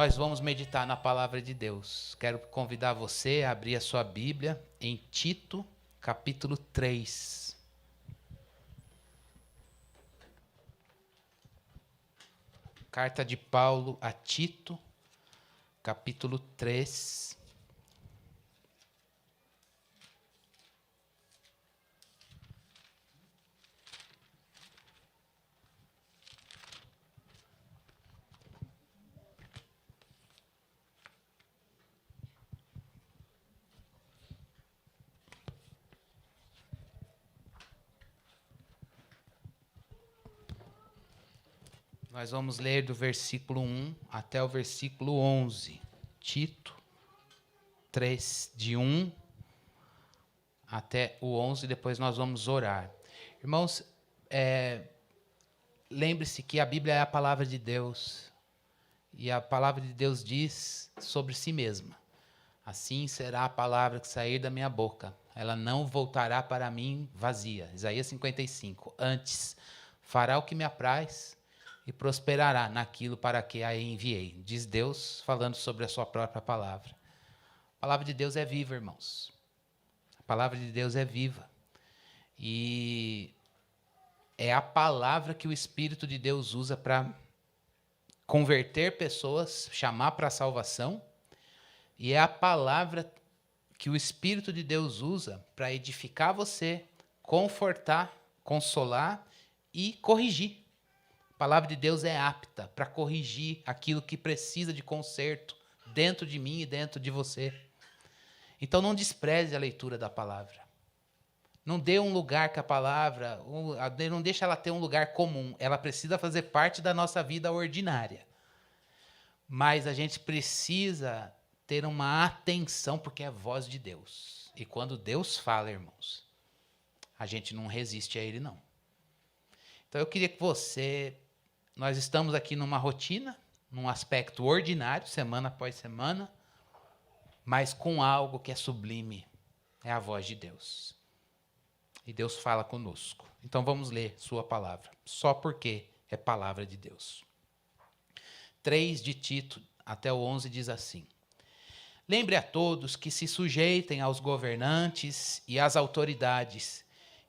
nós vamos meditar na palavra de Deus. Quero convidar você a abrir a sua Bíblia em Tito, capítulo 3. Carta de Paulo a Tito, capítulo 3. Nós vamos ler do versículo 1 até o versículo 11. Tito 3, de 1 até o 11, depois nós vamos orar. Irmãos, lembre-se que a Bíblia é a palavra de Deus. E a palavra de Deus diz sobre si mesma: assim será a palavra que sair da minha boca. Ela não voltará para mim vazia. Isaías 55. Antes, fará o que me apraz e prosperará naquilo para que a enviei. Diz Deus, falando sobre a sua própria palavra. A palavra de Deus é viva, irmãos. A palavra de Deus é viva. E é a palavra que o Espírito de Deus usa para converter pessoas, chamar para a salvação. E é a palavra que o Espírito de Deus usa para edificar você, confortar, consolar e corrigir. A palavra de Deus é apta para corrigir aquilo que precisa de conserto dentro de mim e dentro de você. Então não despreze a leitura da palavra. Não dê um lugar que a palavra, não deixe ela ter um lugar comum. Ela precisa fazer parte da nossa vida ordinária. Mas a gente precisa ter uma atenção, porque é a voz de Deus. E quando Deus fala, irmãos, a gente não resiste a Ele, não. Então eu queria que nós estamos aqui numa rotina, num aspecto ordinário, semana após semana, mas com algo que é sublime, é a voz de Deus. E Deus fala conosco. Então vamos ler sua palavra, só porque é palavra de Deus. 3 de Tito até o 11 diz assim: lembre a todos que se sujeitem aos governantes e às autoridades,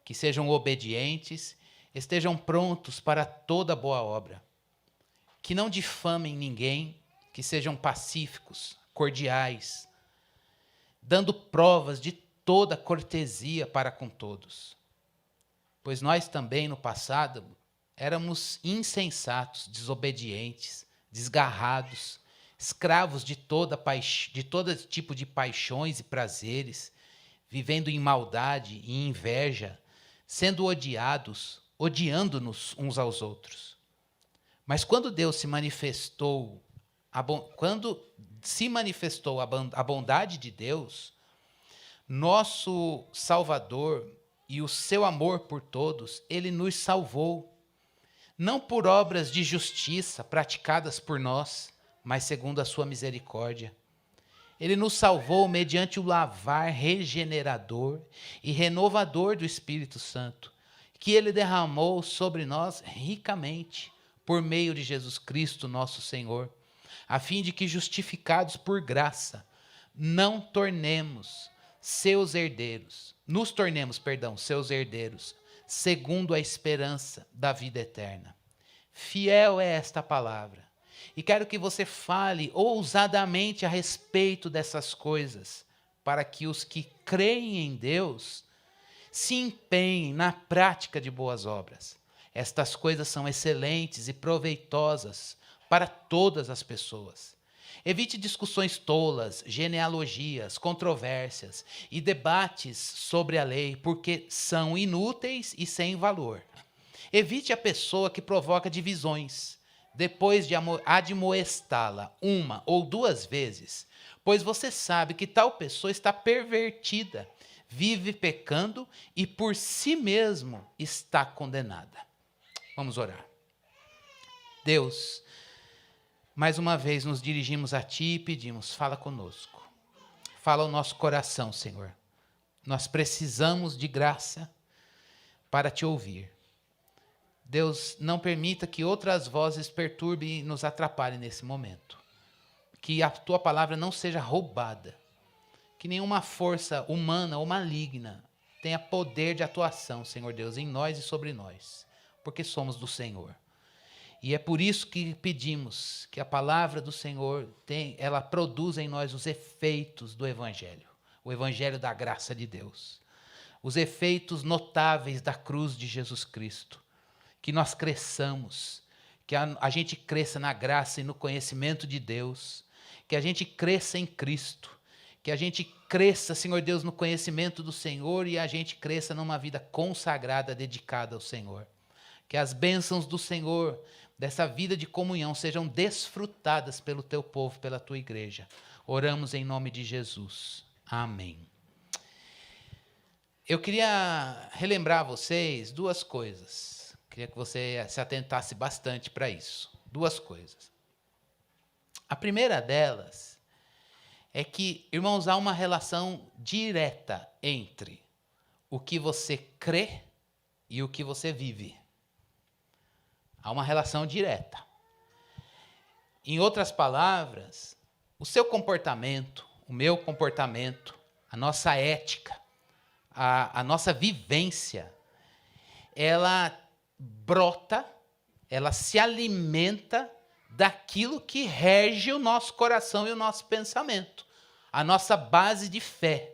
que sejam obedientes, estejam prontos para toda boa obra, que não difamem ninguém, que sejam pacíficos, cordiais, dando provas de toda cortesia para com todos. Pois nós também, no passado, éramos insensatos, desobedientes, desgarrados, escravos de todo tipo de paixões e prazeres, vivendo em maldade e inveja, sendo odiando-nos uns aos outros. Mas quando se manifestou a bondade de Deus, nosso Salvador, e o seu amor por todos, Ele nos salvou, não por obras de justiça praticadas por nós, mas segundo a sua misericórdia. Ele nos salvou mediante o lavar regenerador e renovador do Espírito Santo, que Ele derramou sobre nós ricamente, por meio de Jesus Cristo, nosso Senhor, a fim de que, justificados por graça, nos tornemos seus herdeiros, segundo a esperança da vida eterna. Fiel é esta palavra. E quero que você fale ousadamente a respeito dessas coisas, para que os que creem em Deus se empenhem na prática de boas obras. Estas coisas são excelentes e proveitosas para todas as pessoas. Evite discussões tolas, genealogias, controvérsias e debates sobre a lei, porque são inúteis e sem valor. Evite a pessoa que provoca divisões, depois de admoestá-la 1 ou 2 vezes, pois você sabe que tal pessoa está pervertida, vive pecando e por si mesmo está condenada. Vamos orar. Deus, mais uma vez nos dirigimos a Ti e pedimos, fala conosco. Fala ao nosso coração, Senhor. Nós precisamos de graça para Te ouvir. Deus, não permita que outras vozes perturbem e nos atrapalhem nesse momento. que a tua palavra não seja roubada, que nenhuma força humana ou maligna tenha poder de atuação, Senhor Deus, em nós e sobre nós, porque somos do Senhor. E é por isso que pedimos que a palavra do Senhor ela produza em nós os efeitos do Evangelho, o Evangelho da graça de Deus, os efeitos notáveis da cruz de Jesus Cristo, que nós cresçamos, que a gente cresça na graça e no conhecimento de Deus, que a gente cresça em Cristo, que a gente cresça, Senhor Deus, no conhecimento do Senhor e a gente cresça numa vida consagrada, dedicada ao Senhor. Que as bênçãos do Senhor, dessa vida de comunhão, sejam desfrutadas pelo teu povo, pela tua igreja. Oramos em nome de Jesus. Amém. Eu queria relembrar a vocês duas coisas. Queria que você se atentasse bastante para isso. Duas coisas. A primeira delas é que, irmãos, há uma relação direta entre o que você crê e o que você vive. Há uma relação direta. Em outras palavras, o seu comportamento, o meu comportamento, a nossa ética, a nossa vivência, ela brota, ela se alimenta daquilo que rege o nosso coração e o nosso pensamento, a nossa base de fé.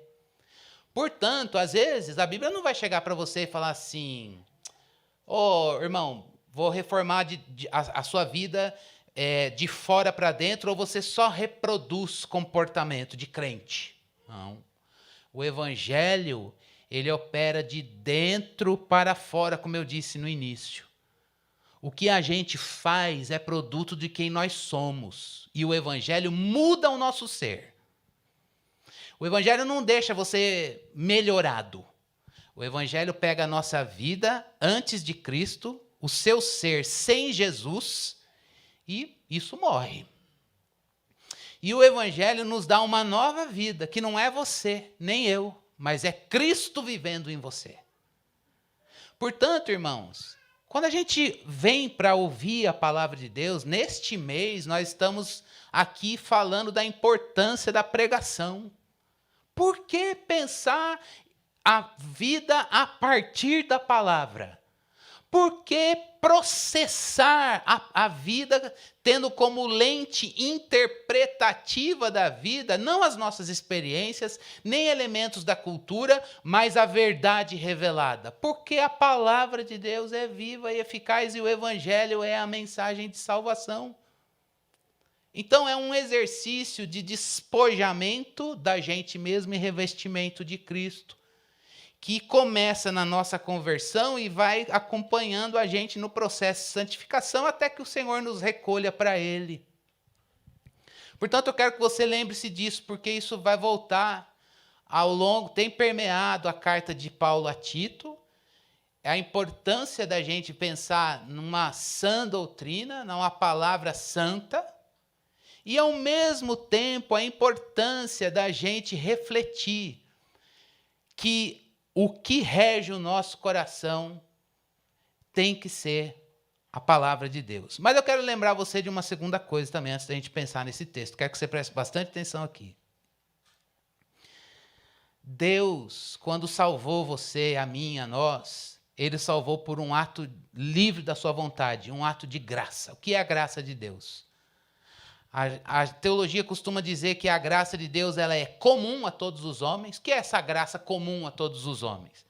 Portanto, às vezes, a Bíblia não vai chegar para você e falar assim: ô, irmão, vou reformar a sua vida de fora para dentro, ou você só reproduz comportamento de crente. Não. O Evangelho, ele opera de dentro para fora, como eu disse no início. O que a gente faz é produto de quem nós somos. E o Evangelho muda o nosso ser. O Evangelho não deixa você melhorado. O Evangelho pega a nossa vida antes de Cristo, o seu ser sem Jesus, e isso morre. E o Evangelho nos dá uma nova vida, que não é você, nem eu, mas é Cristo vivendo em você. Portanto, irmãos, quando a gente vem para ouvir a palavra de Deus, neste mês nós estamos aqui falando da importância da pregação. Por que pensar a vida a partir da palavra? Por que processar a vida tendo como lente interpretativa da vida, não as nossas experiências, nem elementos da cultura, mas a verdade revelada? Porque a palavra de Deus é viva e eficaz e o Evangelho é a mensagem de salvação. Então é um exercício de despojamento da gente mesmo e revestimento de Cristo, que começa na nossa conversão e vai acompanhando a gente no processo de santificação até que o Senhor nos recolha para Ele. Portanto, eu quero que você lembre-se disso, porque isso vai voltar ao longo, tem permeado a carta de Paulo a Tito, a importância da gente pensar numa sã doutrina, numa palavra santa, e ao mesmo tempo a importância da gente refletir que o que rege o nosso coração tem que ser a palavra de Deus. Mas eu quero lembrar você de uma segunda coisa também, antes da gente pensar nesse texto. Quero que você preste bastante atenção aqui. Deus, quando salvou você, a mim, a nós, Ele salvou por um ato livre da sua vontade, um ato de graça. O que é a graça de Deus? A teologia costuma dizer que a graça de Deus ela é comum a todos os homens. O que é essa graça comum a todos os homens?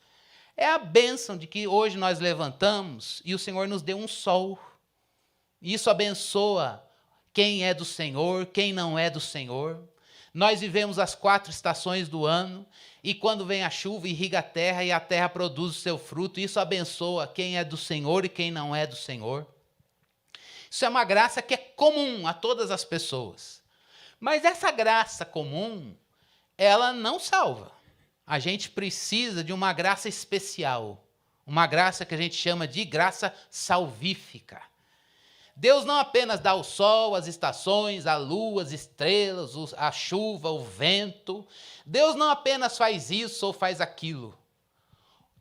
É a bênção de que hoje nós levantamos e o Senhor nos deu um sol. Isso abençoa quem é do Senhor, quem não é do Senhor. Nós vivemos as 4 estações do ano e quando vem a chuva irriga a terra e a terra produz o seu fruto. Isso abençoa quem é do Senhor e quem não é do Senhor. Isso é uma graça que é comum a todas as pessoas. Mas essa graça comum, ela não salva. A gente precisa de uma graça especial. Uma graça que a gente chama de graça salvífica. Deus não apenas dá o sol, as estações, a lua, as estrelas, a chuva, o vento. Deus não apenas faz isso ou faz aquilo.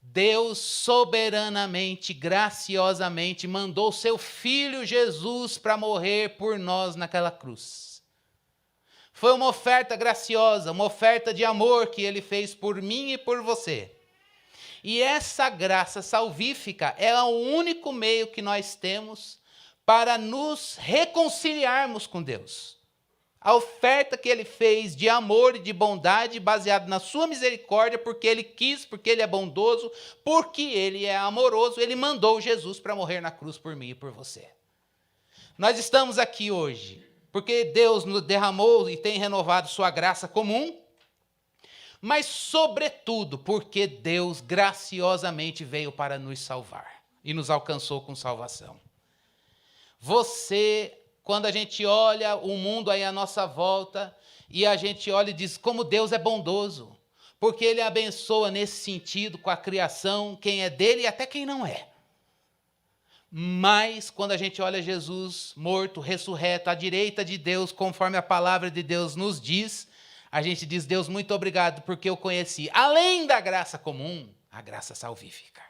Deus soberanamente, graciosamente, mandou seu Filho Jesus para morrer por nós naquela cruz. Foi uma oferta graciosa, uma oferta de amor que ele fez por mim e por você. E essa graça salvífica é o único meio que nós temos para nos reconciliarmos com Deus. A oferta que ele fez de amor e de bondade, baseado na sua misericórdia, porque ele quis, porque ele é bondoso, porque ele é amoroso, ele mandou Jesus para morrer na cruz por mim e por você. Nós estamos aqui hoje porque Deus nos derramou e tem renovado sua graça comum, mas, sobretudo, porque Deus graciosamente veio para nos salvar e nos alcançou com salvação. Você, quando a gente olha o mundo aí à nossa volta, e a gente olha e diz como Deus é bondoso, porque Ele abençoa nesse sentido com a criação, quem é dele e até quem não é. Mas, quando a gente olha Jesus morto, ressurreto, à direita de Deus, conforme a palavra de Deus nos diz, a gente diz, Deus, muito obrigado, porque eu conheci, além da graça comum, a graça salvífica.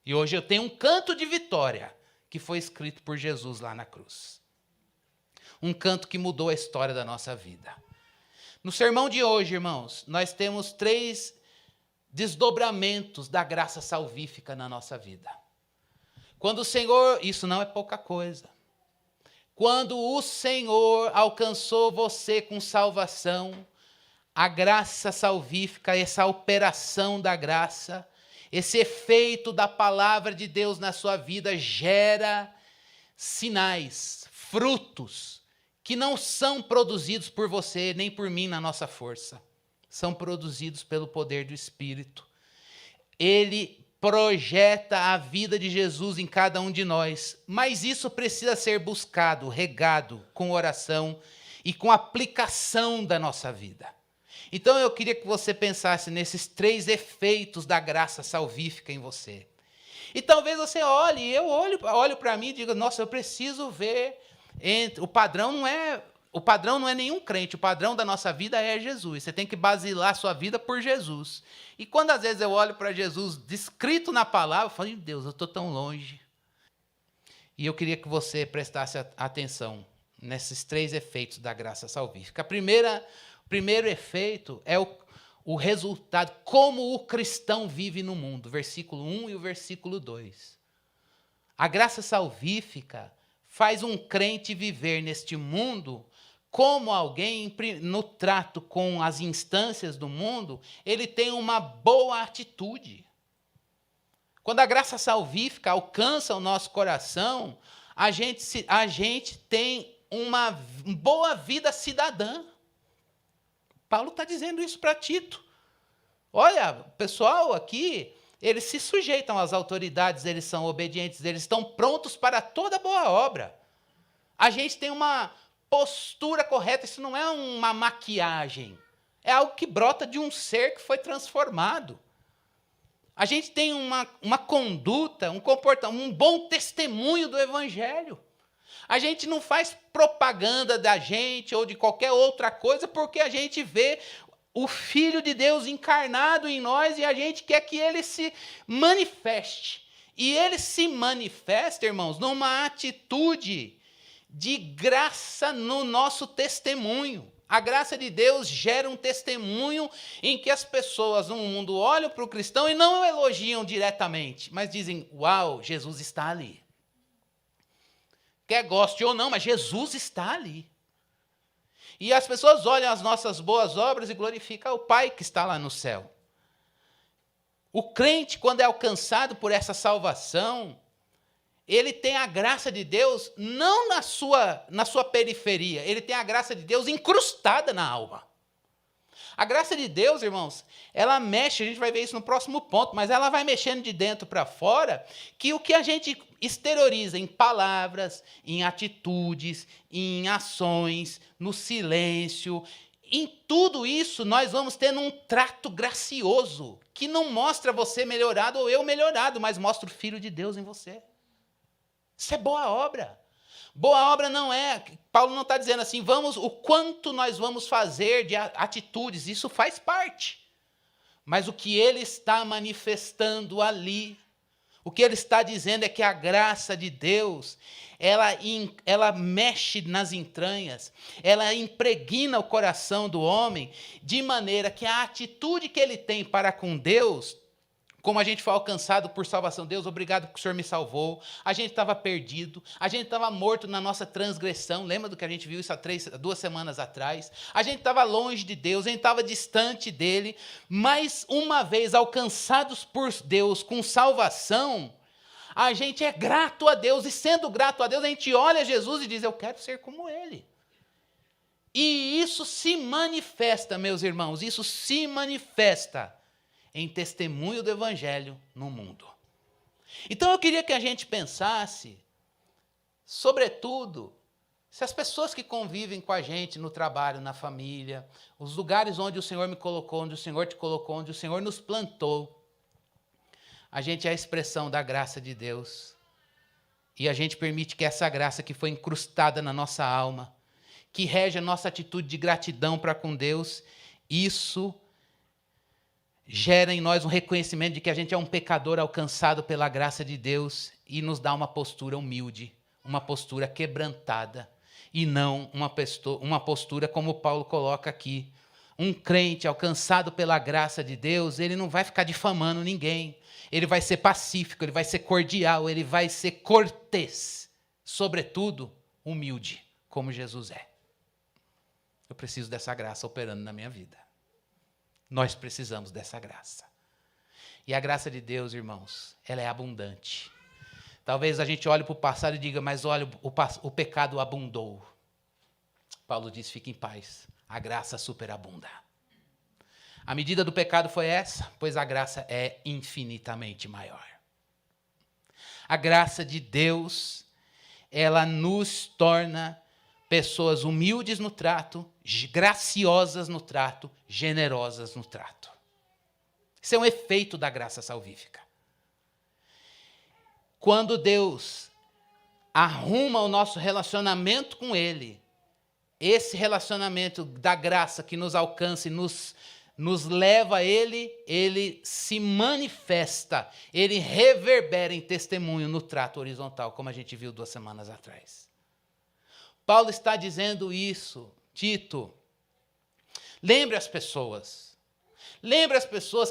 E hoje eu tenho um canto de vitória, que foi escrito por Jesus lá na cruz. Um canto que mudou a história da nossa vida. No sermão de hoje, irmãos, nós temos 3 desdobramentos da graça salvífica na nossa vida. Quando o Senhor, isso não é pouca coisa. Quando o Senhor alcançou você com salvação, a graça salvífica, essa operação da graça, esse efeito da palavra de Deus na sua vida gera sinais, frutos, que não são produzidos por você nem por mim na nossa força. São produzidos pelo poder do Espírito. Ele projeta a vida de Jesus em cada um de nós, mas isso precisa ser buscado, regado com oração e com aplicação da nossa vida. Então eu queria que você pensasse nesses 3 efeitos da graça salvífica em você. E talvez você olhe, eu olho para mim e digo, nossa, eu preciso ver, o padrão não é nenhum crente, o padrão da nossa vida é Jesus. Você tem que basilar a sua vida por Jesus. E quando às vezes eu olho para Jesus descrito na palavra, eu falo, Deus, eu estou tão longe. E eu queria que você prestasse atenção nesses 3 efeitos da graça salvífica. O primeiro efeito é o resultado, como o cristão vive no mundo, versículo 1 e o versículo 2. A graça salvífica faz um crente viver neste mundo como alguém, no trato com as instâncias do mundo, ele tem uma boa atitude. Quando a graça salvífica alcança o nosso coração, a gente tem uma boa vida cidadã. Paulo está dizendo isso para Tito. Olha, o pessoal aqui, eles se sujeitam às autoridades, eles são obedientes, eles estão prontos para toda boa obra. A gente tem uma postura correta, isso não é uma maquiagem, é algo que brota de um ser que foi transformado. A gente tem uma conduta, um comportamento, um bom testemunho do Evangelho. A gente não faz propaganda da gente ou de qualquer outra coisa porque a gente vê o Filho de Deus encarnado em nós e a gente quer que ele se manifeste. E ele se manifesta, irmãos, numa atitude de graça no nosso testemunho. A graça de Deus gera um testemunho em que as pessoas no mundo olham para o cristão e não o elogiam diretamente, mas dizem, uau, Jesus está ali. Quer goste ou não, mas Jesus está ali. E as pessoas olham as nossas boas obras e glorificam o Pai que está lá no céu. O crente, quando é alcançado por essa salvação, ele tem a graça de Deus não na sua periferia, ele tem a graça de Deus incrustada na alma. A graça de Deus, irmãos, ela mexe, a gente vai ver isso no próximo ponto, mas ela vai mexendo de dentro para fora, que o que a gente exterioriza em palavras, em atitudes, em ações, no silêncio, em tudo isso nós vamos tendo um trato gracioso, que não mostra você melhorado ou eu melhorado, mas mostra o Filho de Deus em você. Isso é boa obra. Boa obra não é, Paulo não está dizendo assim, o quanto nós vamos fazer de atitudes, isso faz parte. Mas o que ele está manifestando ali, O que ele está dizendo é que a graça de Deus, ela mexe nas entranhas, ela impregna o coração do homem, de maneira que a atitude que ele tem para com Deus, como a gente foi alcançado por salvação, Deus, obrigado que o Senhor me salvou, a gente estava perdido, a gente estava morto na nossa transgressão, lembra do que a gente viu isso há 2 semanas atrás? A gente estava longe de Deus, a gente estava distante dele, mas uma vez alcançados por Deus com salvação, a gente é grato a Deus, e sendo grato a Deus, a gente olha Jesus e diz, eu quero ser como ele. E isso se manifesta, meus irmãos, isso se manifesta em testemunho do Evangelho no mundo. Então eu queria que a gente pensasse, sobretudo, se as pessoas que convivem com a gente no trabalho, na família, os lugares onde o Senhor me colocou, onde o Senhor te colocou, onde o Senhor nos plantou, a gente é a expressão da graça de Deus. E a gente permite que essa graça que foi incrustada na nossa alma, que rege a nossa atitude de gratidão para com Deus, isso gera em nós um reconhecimento de que a gente é um pecador alcançado pela graça de Deus e nos dá uma postura humilde, uma postura quebrantada, e não uma postura como Paulo coloca aqui. Um crente alcançado pela graça de Deus, ele não vai ficar difamando ninguém, ele vai ser pacífico, ele vai ser cordial, ele vai ser cortês, sobretudo humilde, como Jesus é. Eu preciso dessa graça operando na minha vida. Nós precisamos dessa graça. E a graça de Deus, irmãos, ela é abundante. Talvez a gente olhe para o passado e diga, mas olha, o pecado abundou. Paulo diz, fique em paz, a graça superabunda. A medida do pecado foi essa, pois a graça é infinitamente maior. A graça de Deus, ela nos torna pessoas humildes no trato, graciosas no trato, generosas no trato. Isso é um efeito da graça salvífica. Quando Deus arruma o nosso relacionamento com Ele, esse relacionamento da graça que nos alcança e nos leva a Ele, ele se manifesta, ele reverbera em testemunho no trato horizontal, como a gente viu 2 semanas atrás. Paulo está dizendo isso, Tito. Lembre as pessoas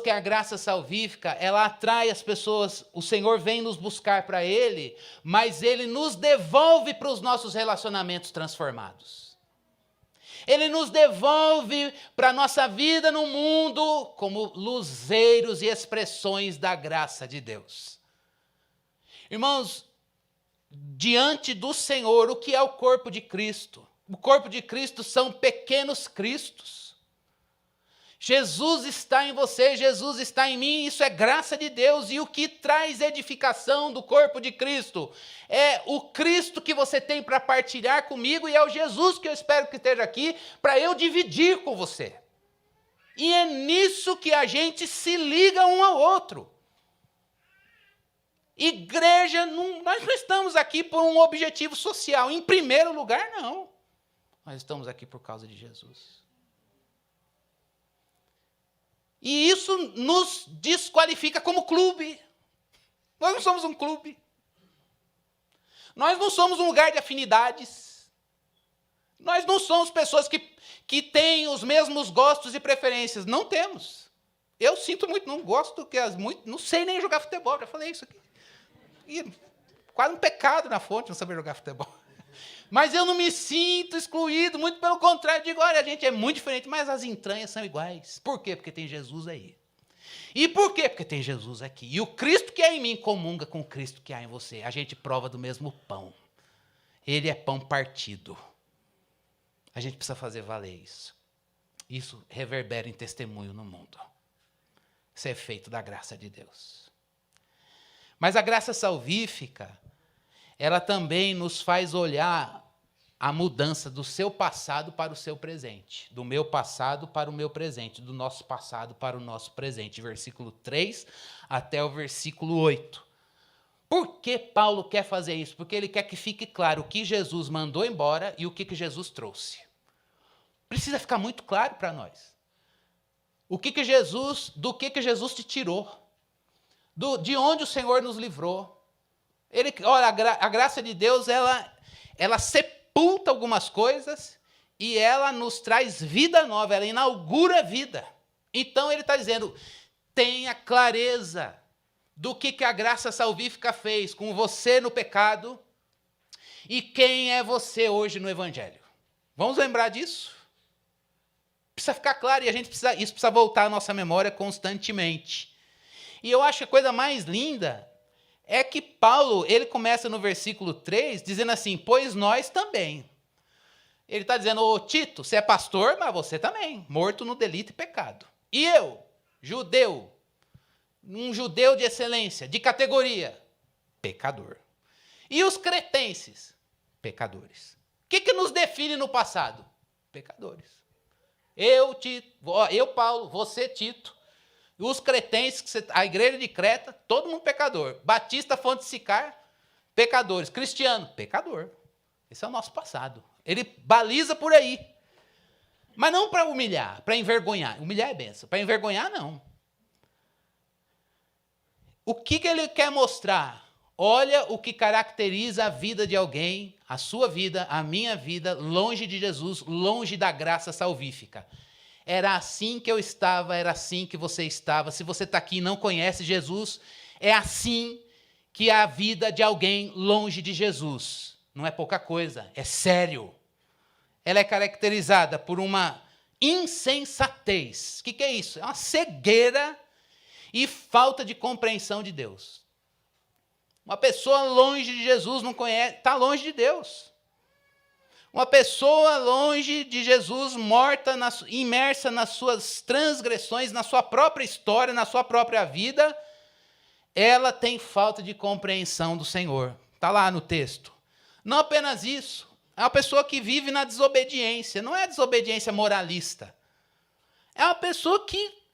que a graça salvífica, ela atrai as pessoas, o Senhor vem nos buscar para Ele, mas Ele nos devolve para os nossos relacionamentos transformados. Ele nos devolve para a nossa vida no mundo como luzeiros e expressões da graça de Deus. Irmãos, diante do Senhor, o que é o corpo de Cristo? O corpo de Cristo são pequenos cristos. Jesus está em você, Jesus está em mim, isso é graça de Deus. E o que traz edificação do corpo de Cristo é o Cristo que você tem para partilhar comigo, e é o Jesus que eu espero que esteja aqui para eu dividir com você. E é nisso que a gente se liga um ao outro. Igreja, nós não estamos aqui por um objetivo social. Em primeiro lugar, não. Nós estamos aqui por causa de Jesus. E isso nos desqualifica como clube. Nós não somos um clube. Nós não somos um lugar de afinidades. Nós não somos pessoas que têm os mesmos gostos e preferências. Não temos. Eu sinto muito, não gosto, não sei nem jogar futebol, já falei isso aqui. E quase um pecado na fonte não saber jogar futebol. Mas eu não me sinto excluído, muito pelo contrário, digo, olha, a gente é muito diferente, mas as entranhas são iguais. Por quê? Porque tem Jesus aí. E por quê? Porque tem Jesus aqui. E o Cristo que há em mim comunga com o Cristo que há em você. A gente prova do mesmo pão. Ele é pão partido. A gente precisa fazer valer isso. Isso reverbera em testemunho no mundo. Isso é efeito da graça de Deus. Mas a graça salvífica, ela também nos faz olhar a mudança do seu passado para o seu presente, do meu passado para o meu presente, do nosso passado para o nosso presente, versículo 3 até o versículo 8. Por que Paulo quer fazer isso? Porque ele quer que fique claro o que Jesus mandou embora e o que Jesus trouxe. Precisa ficar muito claro para nós. Do que Jesus te tirou. de onde o Senhor nos livrou. Olha, a graça de Deus, ela sepulta algumas coisas e ela nos traz vida nova, ela inaugura a vida. Então ele está dizendo, tenha clareza do que a graça salvífica fez com você no pecado e quem é você hoje no Evangelho. Vamos lembrar disso? Precisa ficar claro e isso precisa voltar à nossa memória constantemente. E eu acho que a coisa mais linda é que Paulo, ele começa no versículo 3 dizendo assim, pois nós também. Ele está dizendo, ô Tito, você é pastor, mas você também, morto no delito e pecado. E eu, judeu, um judeu de excelência, de categoria, pecador. E os cretenses, pecadores. O que nos define no passado? Pecadores. Eu, Tito, eu, Paulo, você, Tito, os cretenses, a igreja de Creta, todo mundo pecador. Batista, Fonte de Sicar, pecadores. Cristiano, pecador. Esse é o nosso passado. Ele baliza por aí. Mas não para humilhar, para envergonhar. Humilhar é benção. Para envergonhar, não. O que ele quer mostrar? Olha o que caracteriza a vida de alguém, a sua vida, a minha vida, longe de Jesus, longe da graça salvífica. Era assim que eu estava, era assim que você estava. Se você está aqui e não conhece Jesus, é assim que é a vida de alguém longe de Jesus. Não é pouca coisa, é sério. Ela é caracterizada por uma insensatez. O que é isso? É uma cegueira e falta de compreensão de Deus. Uma pessoa longe de Jesus não conhece, está longe de Deus. Uma pessoa longe de Jesus, morta, imersa nas suas transgressões, na sua própria história, na sua própria vida, ela tem falta de compreensão do Senhor. Está lá no texto. Não apenas isso, é uma pessoa que vive na desobediência. Não é desobediência moralista. É uma pessoa que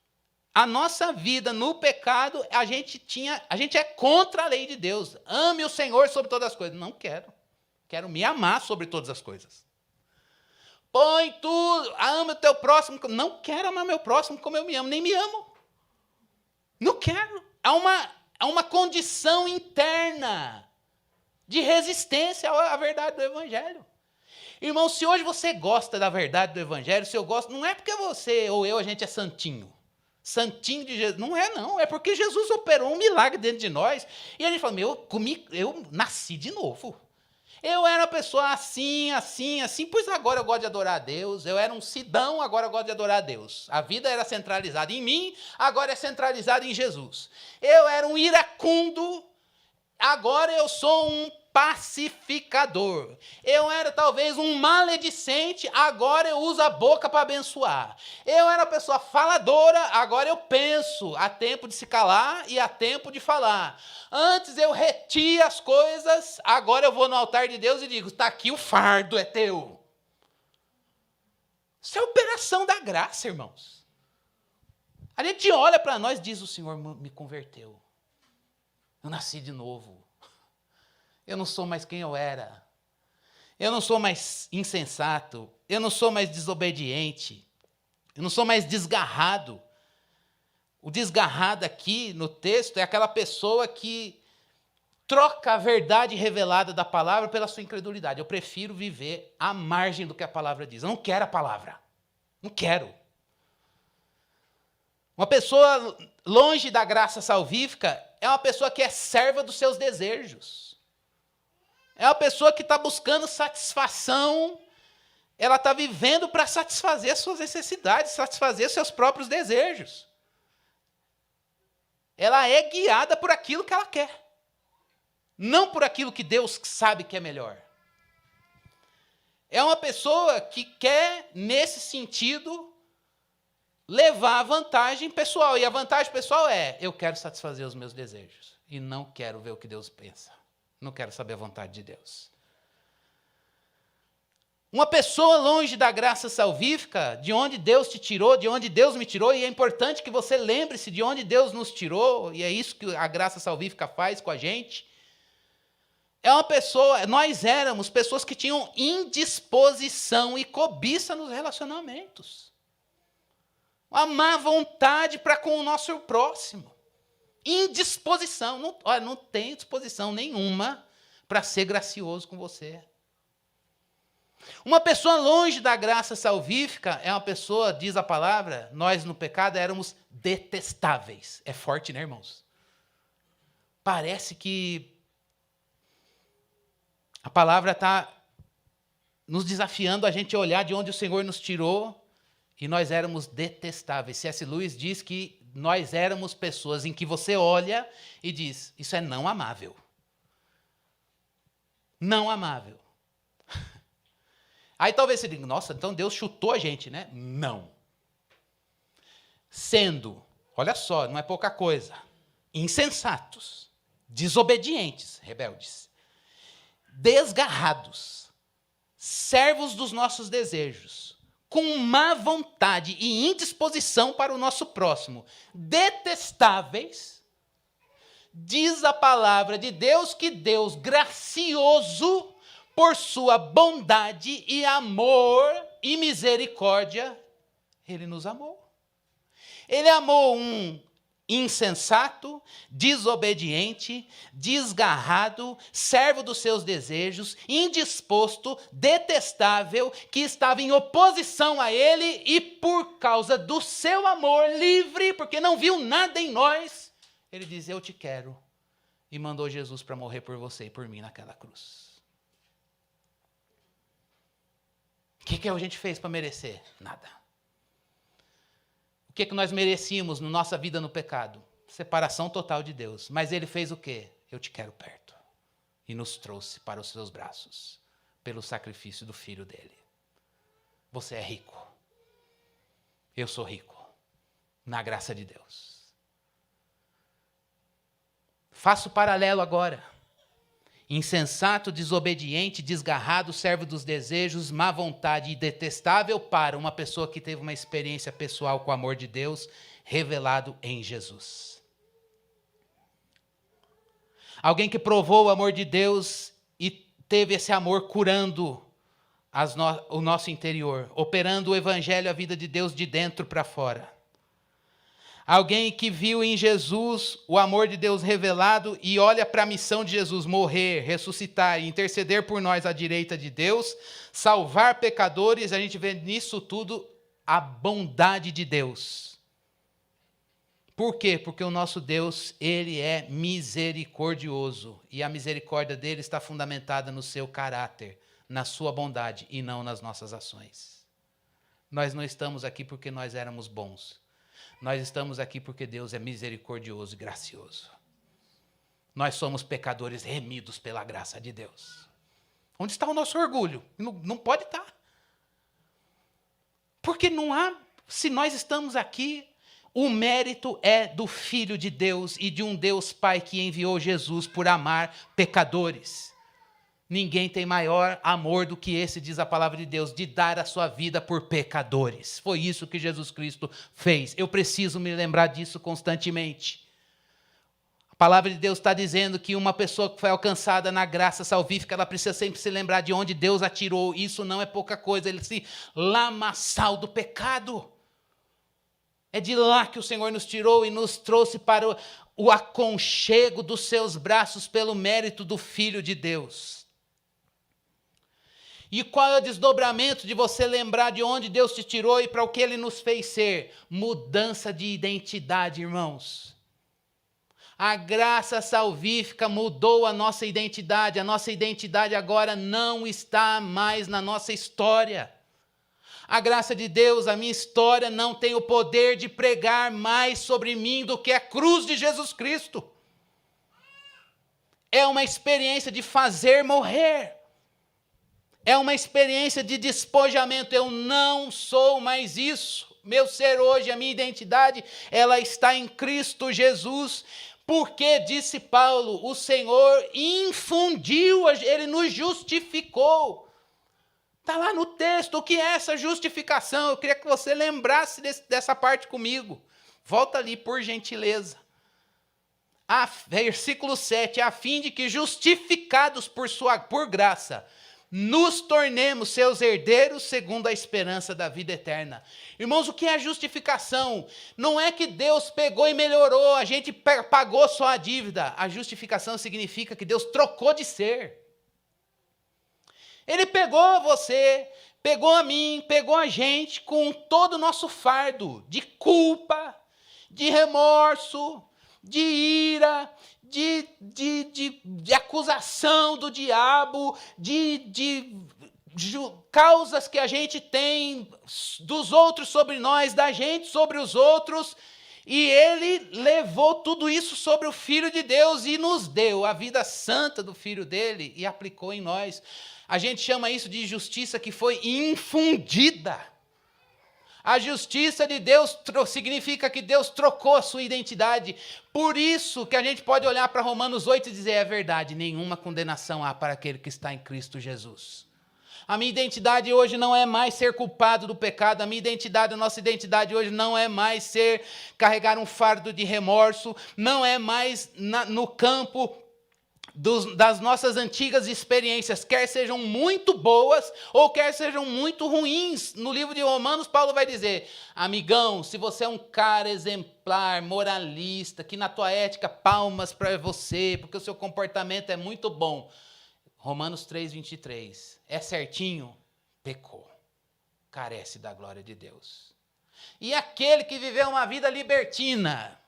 a nossa vida no pecado, a gente é contra a lei de Deus. Ame o Senhor sobre todas as coisas. Não quero. Quero me amar sobre todas as coisas. Põe tudo, ama o teu próximo. Não quero amar meu próximo como eu me amo, nem me amo. Não quero. Há uma condição interna de resistência à verdade do Evangelho. Irmão, se hoje você gosta da verdade do Evangelho, se eu gosto, não é porque você ou eu, a gente é santinho. Santinho de Jesus. Não é, não. É porque Jesus operou um milagre dentro de nós. E a gente fala, eu nasci de novo. Eu era uma pessoa assim, pois agora eu gosto de adorar a Deus. Eu era um Sidão, agora eu gosto de adorar a Deus. A vida era centralizada em mim, agora é centralizada em Jesus. Eu era um iracundo, agora eu sou um pacificador. Eu era talvez um maledicente, agora eu uso a boca para abençoar. Eu era uma pessoa faladora, agora eu penso. Há tempo de se calar e há tempo de falar. Antes eu retia as coisas, agora eu vou no altar de Deus e digo, está aqui o fardo, é teu. Isso é operação da graça, irmãos. A gente olha para nós e diz, o Senhor me converteu. Eu nasci de novo. Eu não sou mais quem eu era. Eu não sou mais insensato. Eu não sou mais desobediente. Eu não sou mais desgarrado. O desgarrado aqui no texto é aquela pessoa que troca a verdade revelada da palavra pela sua incredulidade. Eu prefiro viver à margem do que a palavra diz. Eu não quero a palavra. Não quero. Uma pessoa longe da graça salvífica é uma pessoa que é serva dos seus desejos. É uma pessoa que está buscando satisfação, ela está vivendo para satisfazer as suas necessidades, satisfazer seus próprios desejos. Ela é guiada por aquilo que ela quer, não por aquilo que Deus sabe que é melhor. É uma pessoa que quer, nesse sentido, levar a vantagem pessoal. E a vantagem pessoal é, eu quero satisfazer os meus desejos e não quero ver o que Deus pensa. Não quero saber a vontade de Deus. Uma pessoa longe da graça salvífica, de onde Deus te tirou, de onde Deus me tirou, e é importante que você lembre-se de onde Deus nos tirou, e é isso que a graça salvífica faz com a gente. É uma pessoa, nós éramos pessoas que tinham indisposição e cobiça nos relacionamentos. Uma má vontade para com o nosso próximo. Indisposição. Não, olha, não tenho disposição nenhuma para ser gracioso com você. Uma pessoa longe da graça salvífica é uma pessoa, diz a palavra, nós no pecado éramos detestáveis. É forte, né, irmãos? Parece que a palavra está nos desafiando a gente olhar de onde o Senhor nos tirou e nós éramos detestáveis. C.S. Lewis diz que nós éramos pessoas em que você olha e diz, isso é não amável. Não amável. Aí talvez você diga, nossa, então Deus chutou a gente, né? Não. Sendo, olha só, não é pouca coisa, insensatos, desobedientes, rebeldes, desgarrados, servos dos nossos desejos, com má vontade e indisposição para o nosso próximo, detestáveis, diz a palavra de Deus que Deus gracioso, por sua bondade e amor e misericórdia, Ele nos amou. Ele amou um insensato, desobediente, desgarrado, servo dos seus desejos, indisposto, detestável, que estava em oposição a Ele e por causa do seu amor livre, porque não viu nada em nós, Ele diz, eu te quero, e mandou Jesus para morrer por você e por mim naquela cruz. O que a gente fez para merecer? Nada. O que nós merecíamos na nossa vida no pecado? Separação total de Deus. Mas Ele fez o quê? Eu te quero perto. E nos trouxe para os seus braços, pelo sacrifício do Filho dele. Você é rico. Eu sou rico. Na graça de Deus. Faço paralelo agora. Insensato, desobediente, desgarrado, servo dos desejos, má vontade e detestável para uma pessoa que teve uma experiência pessoal com o amor de Deus revelado em Jesus. Alguém que provou o amor de Deus e teve esse amor curando o nosso interior, operando o evangelho, a vida de Deus de dentro para fora. Alguém que viu em Jesus o amor de Deus revelado e olha para a missão de Jesus, morrer, ressuscitar e interceder por nós à direita de Deus, salvar pecadores, a gente vê nisso tudo a bondade de Deus. Por quê? Porque o nosso Deus, Ele é misericordioso e a misericórdia dele está fundamentada no seu caráter, na sua bondade e não nas nossas ações. Nós não estamos aqui porque nós éramos bons. Nós estamos aqui porque Deus é misericordioso e gracioso. Nós somos pecadores remidos pela graça de Deus. Onde está o nosso orgulho? Não pode estar. Porque não há, se nós estamos aqui, o mérito é do Filho de Deus e de um Deus Pai que enviou Jesus por amar pecadores. Ninguém tem maior amor do que esse, diz a palavra de Deus, de dar a sua vida por pecadores. Foi isso que Jesus Cristo fez. Eu preciso me lembrar disso constantemente. A palavra de Deus está dizendo que uma pessoa que foi alcançada na graça salvífica, ela precisa sempre se lembrar de onde Deus a tirou. Isso não é pouca coisa, ele se lamaçal do pecado. É de lá que o Senhor nos tirou e nos trouxe para o aconchego dos seus braços pelo mérito do Filho de Deus. E qual é o desdobramento de você lembrar de onde Deus te tirou e para o que Ele nos fez ser? Mudança de identidade, irmãos. A graça salvífica mudou a nossa identidade. A nossa identidade agora não está mais na nossa história. A graça de Deus, a minha história, não tem o poder de pregar mais sobre mim do que a cruz de Jesus Cristo. É uma experiência de fazer morrer. É uma experiência de despojamento. Eu não sou mais isso. Meu ser hoje, a minha identidade, ela está em Cristo Jesus. Porque, disse Paulo, o Senhor infundiu, Ele nos justificou. Está lá no texto, o que é essa justificação? Eu queria que você lembrasse dessa parte comigo. Volta ali, por gentileza. Versículo 7, a fim de que justificados por graça, nos tornemos seus herdeiros segundo a esperança da vida eterna. Irmãos, o que é a justificação? Não é que Deus pegou e melhorou, a gente pagou só a dívida. A justificação significa que Deus trocou de ser. Ele pegou você, pegou a mim, pegou a gente com todo o nosso fardo de culpa, de remorso, de ira, de acusação do diabo, de causas que a gente tem dos outros sobre nós, da gente sobre os outros, e ele levou tudo isso sobre o Filho de Deus e nos deu a vida santa do Filho dele e aplicou em nós. A gente chama isso de justiça que foi infundida. A justiça de Deus significa que Deus trocou a sua identidade. Por isso que a gente pode olhar para Romanos 8 e dizer, é verdade, nenhuma condenação há para aquele que está em Cristo Jesus. A minha identidade hoje não é mais ser culpado do pecado, a minha identidade, a nossa identidade hoje não é mais carregar um fardo de remorso, não é mais no campo das nossas antigas experiências, quer sejam muito boas ou quer sejam muito ruins. No livro de Romanos, Paulo vai dizer, amigão, se você é um cara exemplar, moralista, que na tua ética palmas para você, porque o seu comportamento é muito bom. Romanos 3:23, é certinho? Pecou, carece da glória de Deus. E aquele que viveu uma vida libertina,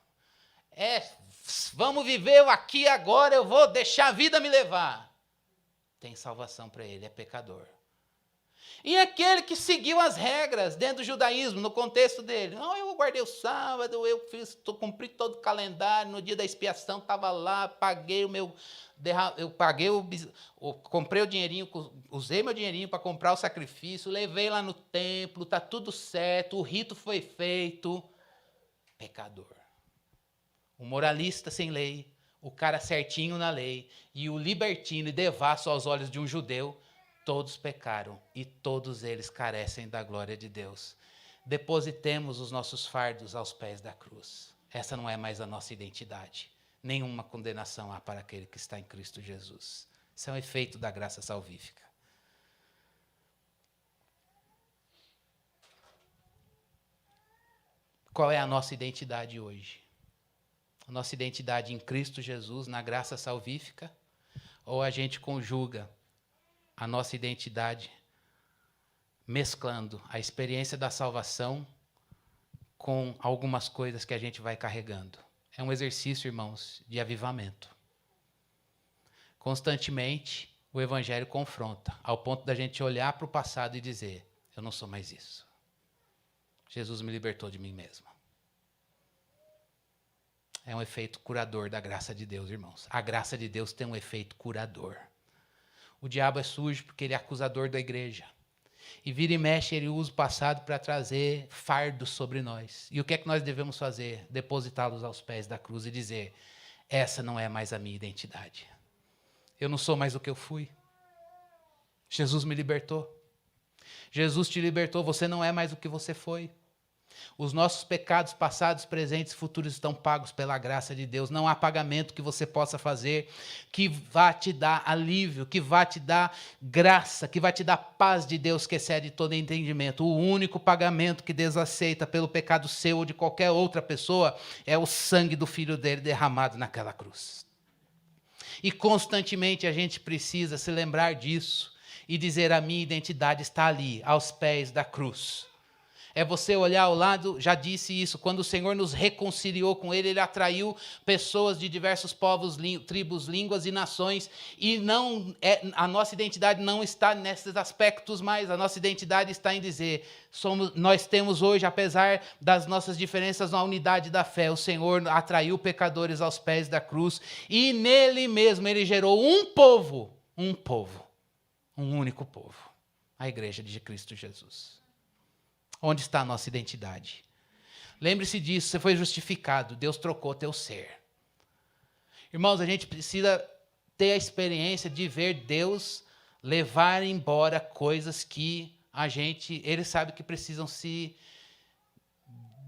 vamos viver aqui agora, eu vou deixar a vida me levar. Tem salvação para ele, é pecador. E aquele que seguiu as regras dentro do judaísmo, no contexto dele. Não, eu guardei o sábado, cumpri todo o calendário, no dia da expiação estava lá, paguei o meu... comprei o dinheirinho, usei meu dinheirinho para comprar o sacrifício, levei lá no templo, está tudo certo, o rito foi feito. Pecador. O moralista sem lei, o cara certinho na lei, e o libertino e devasso aos olhos de um judeu, todos pecaram e todos eles carecem da glória de Deus. Depositemos os nossos fardos aos pés da cruz. Essa não é mais a nossa identidade. Nenhuma condenação há para aquele que está em Cristo Jesus. Isso é um efeito da graça salvífica. Qual é a nossa identidade hoje? A nossa identidade em Cristo Jesus, na graça salvífica, ou a gente conjuga a nossa identidade mesclando a experiência da salvação com algumas coisas que a gente vai carregando? É um exercício, irmãos, de avivamento. Constantemente, o Evangelho confronta, ao ponto da gente olhar para o passado e dizer, eu não sou mais isso. Jesus me libertou de mim mesmo. É um efeito curador da graça de Deus, irmãos. A graça de Deus tem um efeito curador. O diabo é sujo porque ele é acusador da igreja. E vira e mexe, ele usa o passado para trazer fardos sobre nós. E o que é que nós devemos fazer? Depositá-los aos pés da cruz e dizer, essa não é mais a minha identidade. Eu não sou mais o que eu fui. Jesus me libertou. Jesus te libertou, você não é mais o que você foi. Os nossos pecados passados, presentes e futuros estão pagos pela graça de Deus. Não há pagamento que você possa fazer que vá te dar alívio, que vá te dar graça, que vá te dar paz de Deus que excede todo entendimento. O único pagamento que Deus aceita pelo pecado seu ou de qualquer outra pessoa é o sangue do Filho dele derramado naquela cruz. E constantemente a gente precisa se lembrar disso e dizer, a minha identidade está ali, aos pés da cruz. É você olhar ao lado, já disse isso, quando o Senhor nos reconciliou com Ele, Ele atraiu pessoas de diversos povos, tribos, línguas e nações, e a nossa identidade não está nesses aspectos mais, a nossa identidade está em dizer, nós temos hoje, apesar das nossas diferenças, uma unidade da fé. O Senhor atraiu pecadores aos pés da cruz, e nele mesmo Ele gerou um único povo, a igreja de Cristo Jesus. Onde está a nossa identidade? Lembre-se disso, você foi justificado, Deus trocou teu ser. Irmãos, a gente precisa ter a experiência de ver Deus levar embora coisas que Ele sabe que precisam se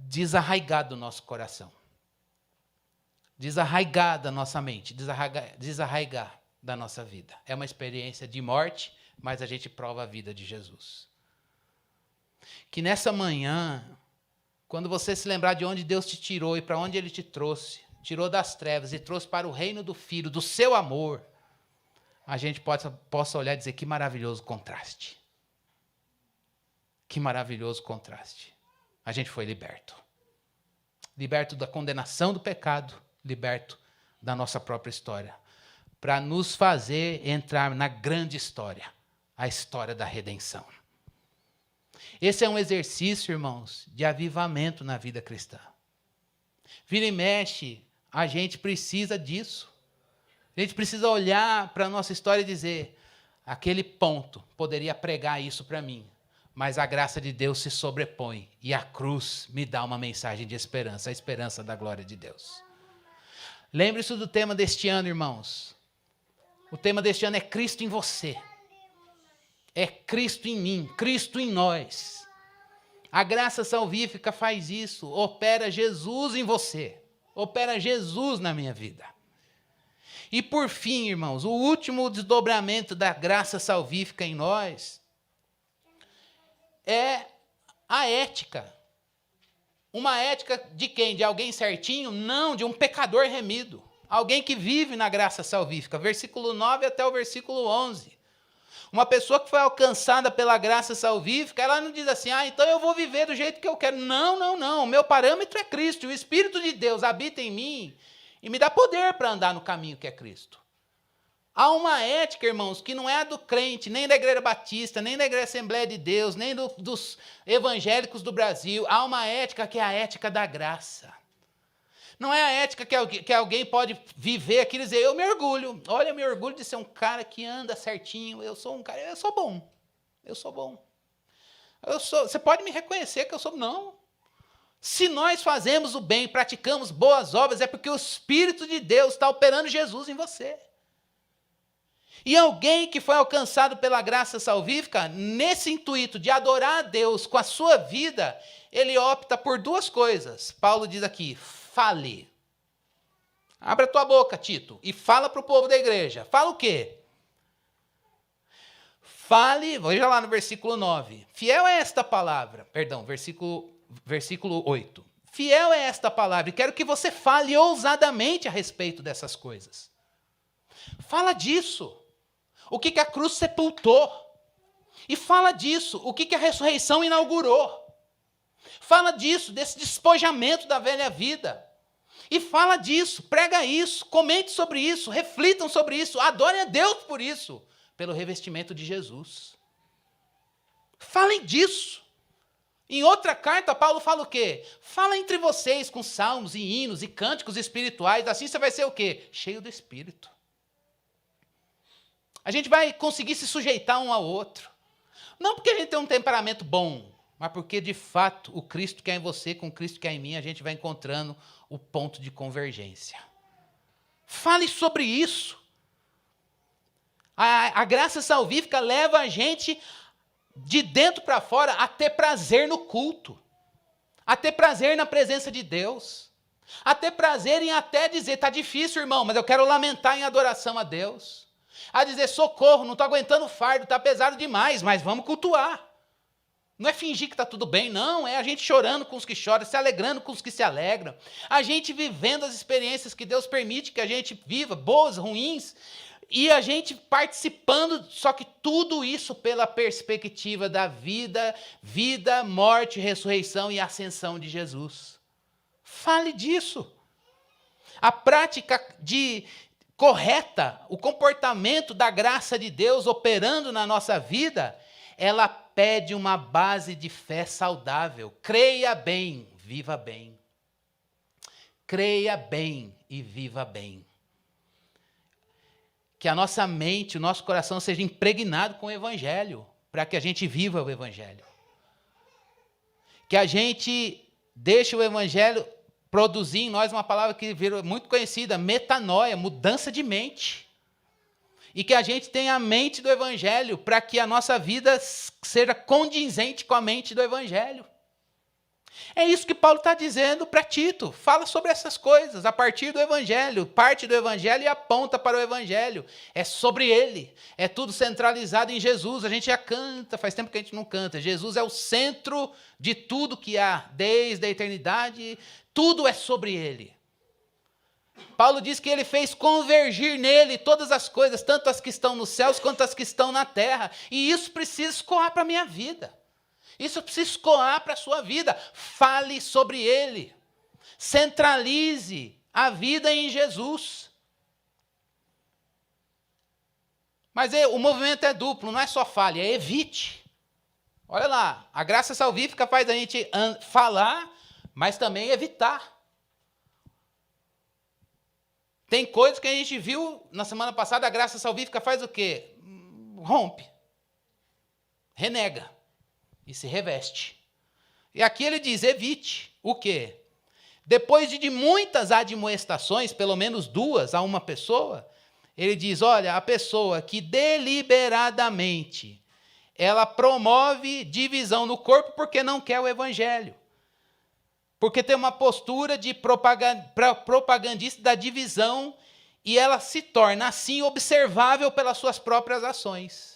desarraigar do nosso coração. Desarraigar da nossa mente, desarraigar da nossa vida. É uma experiência de morte, mas a gente prova a vida de Jesus. Que nessa manhã, quando você se lembrar de onde Deus te tirou e para onde Ele te trouxe, tirou das trevas e trouxe para o reino do Filho, do seu amor, a gente possa olhar e dizer, que maravilhoso contraste. Que maravilhoso contraste. A gente foi liberto. Liberto da condenação do pecado, liberto da nossa própria história, para nos fazer entrar na grande história, a história da redenção. Esse é um exercício, irmãos, de avivamento na vida cristã. Vira e mexe, a gente precisa disso. A gente precisa olhar para a nossa história e dizer, aquele ponto poderia pregar isso para mim, mas a graça de Deus se sobrepõe e a cruz me dá uma mensagem de esperança, a esperança da glória de Deus. Lembre-se do tema deste ano, irmãos. O tema deste ano é Cristo em você. É Cristo em mim, Cristo em nós. A graça salvífica faz isso, opera Jesus em você, opera Jesus na minha vida. E por fim, irmãos, o último desdobramento da graça salvífica em nós é a ética. Uma ética de quem? De alguém certinho? Não, de um pecador remido. Alguém que vive na graça salvífica. Versículo 9 até o versículo 11. Uma pessoa que foi alcançada pela graça salvífica, ela não diz assim, então eu vou viver do jeito que eu quero. Não, não, não. O meu parâmetro é Cristo. O Espírito de Deus habita em mim e me dá poder para andar no caminho que é Cristo. Há uma ética, irmãos, que não é a do crente, nem da Igreja Batista, nem da Igreja Assembleia de Deus, nem dos evangélicos do Brasil. Há uma ética que é a ética da graça. Não é a ética que alguém pode viver aqui e dizer, eu me orgulho. Olha, eu me orgulho de ser um cara que anda certinho. Eu sou bom. Eu sou bom. Você pode me reconhecer que eu sou... Não. Se nós fazemos o bem, praticamos boas obras, é porque o Espírito de Deus está operando Jesus em você. E alguém que foi alcançado pela graça salvífica, nesse intuito de adorar a Deus com a sua vida, ele opta por duas coisas. Paulo diz aqui, fale. Abra a tua boca, Tito, e fala para o povo da igreja. Fala o quê? Fale, veja lá no versículo 9. Fiel é esta palavra, perdão, versículo 8. Fiel é esta palavra, e quero que você fale ousadamente a respeito dessas coisas. Fala disso. O que a cruz sepultou. E fala disso. O que a ressurreição inaugurou. Fala disso, desse despojamento da velha vida. E fala disso, prega isso, comente sobre isso, reflitam sobre isso, adorem a Deus por isso, pelo revestimento de Jesus. Falem disso. Em outra carta, Paulo fala o quê? Fala entre vocês com salmos e hinos e cânticos espirituais, assim você vai ser o quê? Cheio do Espírito. A gente vai conseguir se sujeitar um ao outro. Não porque a gente tem um temperamento bom, mas porque, de fato, o Cristo que é em você com o Cristo que é em mim, a gente vai encontrando o ponto de convergência. Fale sobre isso. A graça salvífica leva a gente, de dentro para fora, a ter prazer no culto. A ter prazer na presença de Deus. A ter prazer em até dizer, está difícil, irmão, mas eu quero lamentar em adoração a Deus. A dizer, socorro, não estou aguentando o fardo, está pesado demais, mas vamos cultuar. Não é fingir que está tudo bem, não. É a gente chorando com os que choram, se alegrando com os que se alegram. A gente vivendo as experiências que Deus permite que a gente viva, boas, ruins, e a gente participando, só que tudo isso pela perspectiva da vida, morte, ressurreição e ascensão de Jesus. Fale disso. A prática correta, o comportamento da graça de Deus operando na nossa vida, ela pede uma base de fé saudável. Creia bem, viva bem. Creia bem e viva bem. Que a nossa mente, o nosso coração seja impregnado com o Evangelho, para que a gente viva o Evangelho. Que a gente deixe o Evangelho produzir em nós uma palavra que virou muito conhecida, metanoia, mudança de mente. E que a gente tenha a mente do Evangelho para que a nossa vida seja condizente com a mente do Evangelho. É isso que Paulo está dizendo para Tito. Fala sobre essas coisas a partir do Evangelho. Parte do Evangelho e aponta para o Evangelho. É sobre ele. É tudo centralizado em Jesus. A gente já canta, faz tempo que a gente não canta. Jesus é o centro de tudo que há, desde a eternidade. Tudo é sobre ele. Paulo diz que ele fez convergir nele todas as coisas, tanto as que estão nos céus quanto as que estão na terra. E isso precisa escoar para a minha vida. Isso precisa escoar para a sua vida. Fale sobre ele. Centralize a vida em Jesus. Mas o movimento é duplo, não é só fale, é evite. Olha lá, a graça salvífica faz a gente falar, mas também evitar. Tem coisas que a gente viu na semana passada, a graça salvífica faz o quê? Rompe. Renega. E se reveste. E aqui ele diz, evite. O quê? Depois de muitas admoestações, pelo menos 2 a uma pessoa, ele diz, olha, a pessoa que deliberadamente, ela promove divisão no corpo porque não quer o evangelho. Porque tem uma postura de propagandista da divisão e ela se torna, assim, observável pelas suas próprias ações.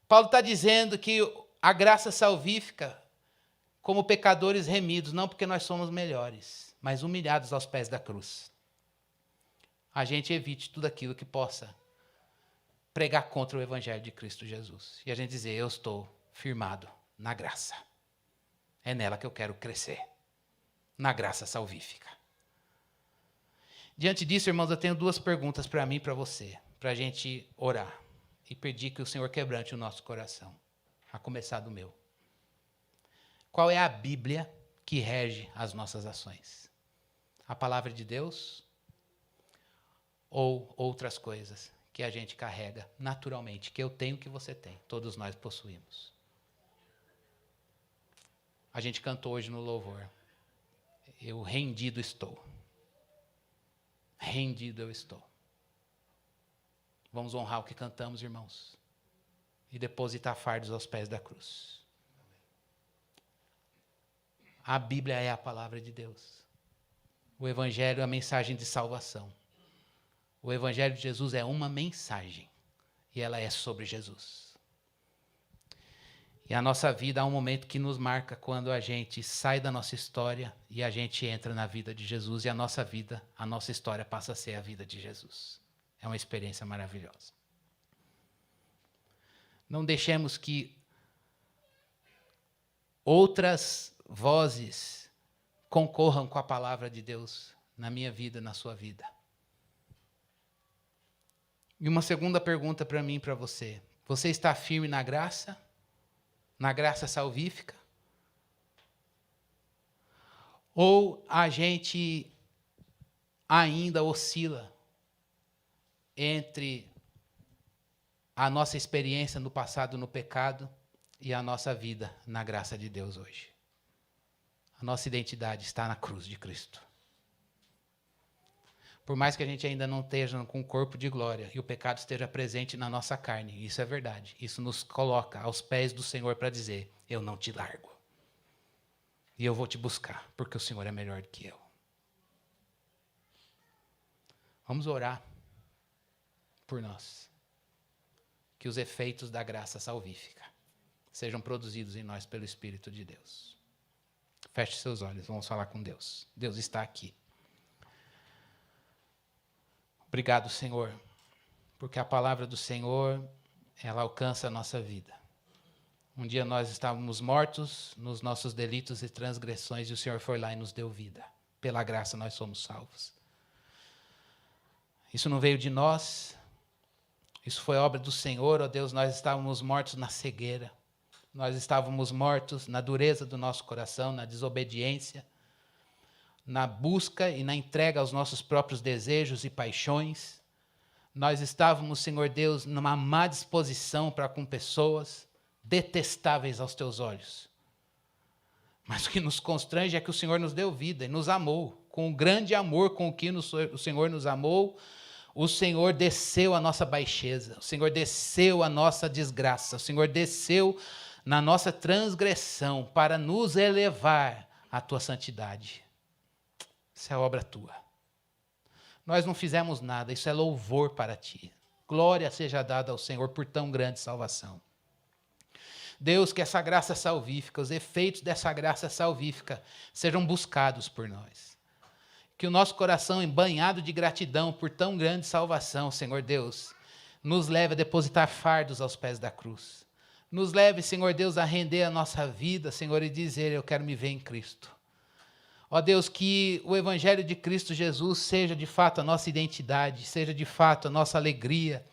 Paulo está dizendo que a graça salvífica, como pecadores remidos, não porque nós somos melhores, mas humilhados aos pés da cruz. A gente evite tudo aquilo que possa pregar contra o evangelho de Cristo Jesus. E a gente dizer, eu estou firmado na graça. É nela que eu quero crescer, na graça salvífica. Diante disso, irmãos, eu tenho 2 perguntas para mim e para você, para a gente orar. E pedir que o Senhor quebrante o nosso coração, a começar do meu. Qual é a Bíblia que rege as nossas ações? A palavra de Deus ou outras coisas que a gente carrega naturalmente, que eu tenho, que você tem, todos nós possuímos. A gente cantou hoje no louvor. Eu rendido estou. Rendido eu estou. Vamos honrar o que cantamos, irmãos, e depositar fardos aos pés da cruz. A Bíblia é a palavra de Deus. O Evangelho é a mensagem de salvação. O Evangelho de Jesus é uma mensagem, e ela é sobre Jesus. E a nossa vida há um momento que nos marca quando a gente sai da nossa história e a gente entra na vida de Jesus, e a nossa vida, a nossa história passa a ser a vida de Jesus. É uma experiência maravilhosa. Não deixemos que outras vozes concorram com a palavra de Deus na minha vida, na sua vida. E uma segunda pergunta para mim e para você. Você está firme na graça? Na graça salvífica? Ou a gente ainda oscila entre a nossa experiência no passado no pecado e a nossa vida na graça de Deus hoje? A nossa identidade está na cruz de Cristo. Por mais que a gente ainda não esteja com o corpo de glória e o pecado esteja presente na nossa carne, isso é verdade. Isso nos coloca aos pés do Senhor para dizer, eu não te largo. E eu vou te buscar, porque o Senhor é melhor do que eu. Vamos orar por nós. Que os efeitos da graça salvífica sejam produzidos em nós pelo Espírito de Deus. Feche seus olhos, vamos falar com Deus. Deus está aqui. Obrigado, Senhor, porque a palavra do Senhor, ela alcança a nossa vida. Um dia nós estávamos mortos nos nossos delitos e transgressões e o Senhor foi lá e nos deu vida. Pela graça nós somos salvos. Isso não veio de nós, isso foi obra do Senhor, ó Deus. Nós estávamos mortos na cegueira, nós estávamos mortos na dureza do nosso coração, na desobediência, na busca e na entrega aos nossos próprios desejos e paixões. Nós estávamos, Senhor Deus, numa má disposição para com pessoas detestáveis aos teus olhos. Mas o que nos constrange é que o Senhor nos deu vida e nos amou. Com o grande amor com o que o Senhor nos amou, o Senhor desceu a nossa baixeza, o Senhor desceu a nossa desgraça, o Senhor desceu na nossa transgressão para nos elevar à tua santidade. Isso é obra tua. Nós não fizemos nada, isso é louvor para ti. Glória seja dada ao Senhor por tão grande salvação. Deus, que essa graça salvífica, os efeitos dessa graça salvífica sejam buscados por nós. Que o nosso coração, embanhado de gratidão por tão grande salvação, Senhor Deus, nos leve a depositar fardos aos pés da cruz. Nos leve, Senhor Deus, a render a nossa vida, Senhor, e dizer, eu quero me ver em Cristo. Ó Deus, que o Evangelho de Cristo Jesus seja de fato a nossa identidade, seja de fato a nossa alegria.